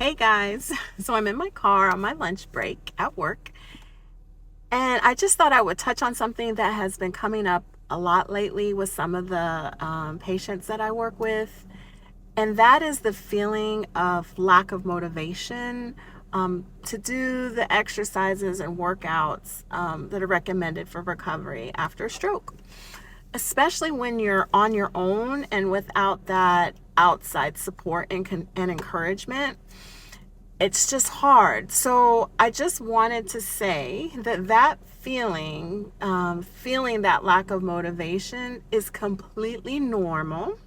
Hey guys, so I'm in my car on my lunch break at work, and I just thought I would touch on something that has been coming up a lot lately with some of the patients that I work with, and that is the feeling of lack of motivation to do the exercises and workouts that are recommended for recovery after a stroke, especially when you're on your own and without that outside support and encouragement. It's just hard. So I just wanted to say that feeling, feeling that lack of motivation is completely normal.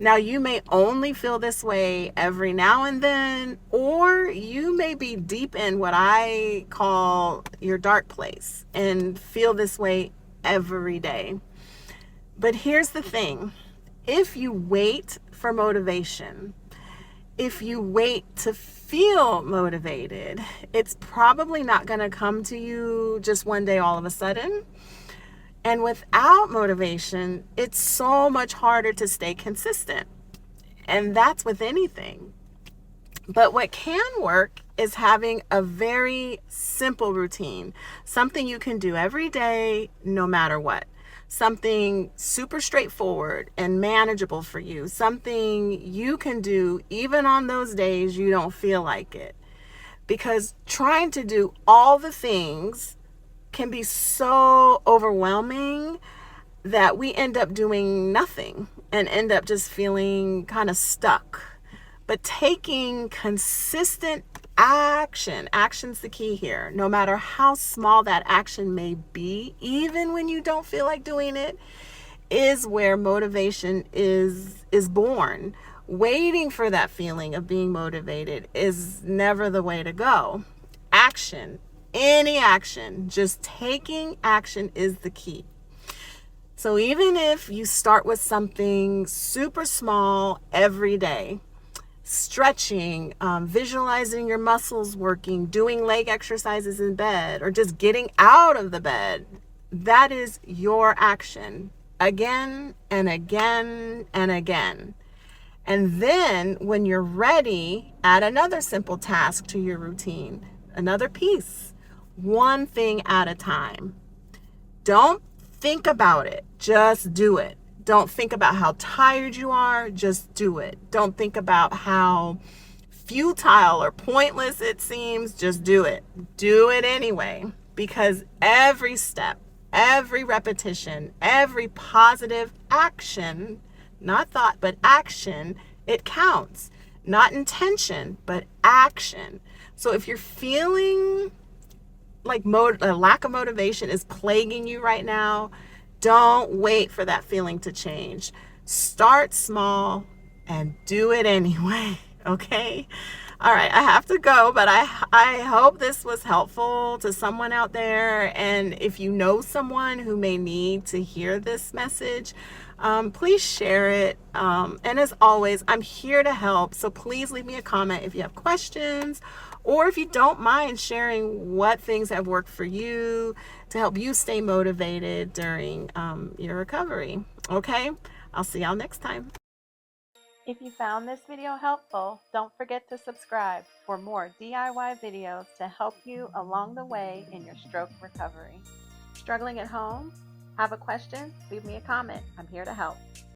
Now, you may only feel this way every now and then, or you may be deep in what I call your dark place and feel this way every day. But here's the thing: if you wait for motivation, if you wait to feel motivated, it's probably not going to come to you just one day all of a sudden. And without motivation, it's so much harder to stay consistent. And that's with anything. But what can work is having a very simple routine, something you can do every day, no matter what. Something super straightforward and manageable for you, something you can do even on those days you don't feel like it. Because trying to do all the things can be so overwhelming that we end up doing nothing and end up just feeling kind of stuck. But taking consistent action's the key here. No matter how small that action may be, even when you don't feel like doing it, is where motivation is born. Waiting for that feeling of being motivated is never the way to go. Action, any action, just taking action is the key. So even if you start with something super small every day, stretching, visualizing your muscles working, doing leg exercises in bed, or just getting out of the bed, that is your action again and again and again. And then when you're ready, add another simple task to your routine, another piece, one thing at a time. Don't think about it, just do it. Don't think about how tired you are, just do it. Don't think about how futile or pointless it seems, just do it. Do it anyway, because every step, every repetition, every positive action, not thought, but action, it counts. Not intention, but action. So if you're feeling like a lack of motivation is plaguing you right now, don't wait for that feeling to change. Start small and do it anyway. Okay. All right, I have to go, but I hope this was helpful to someone out there. And if you know someone who may need to hear this message, please share it. And as always, I'm here to help. So please leave me a comment if you have questions, or if you don't mind sharing what things have worked for you to help you stay motivated during your recovery. Okay, I'll see y'all next time. If you found this video helpful, don't forget to subscribe for more DIY videos to help you along the way in your stroke recovery. Struggling at home? Have a question? Leave me a comment. I'm here to help.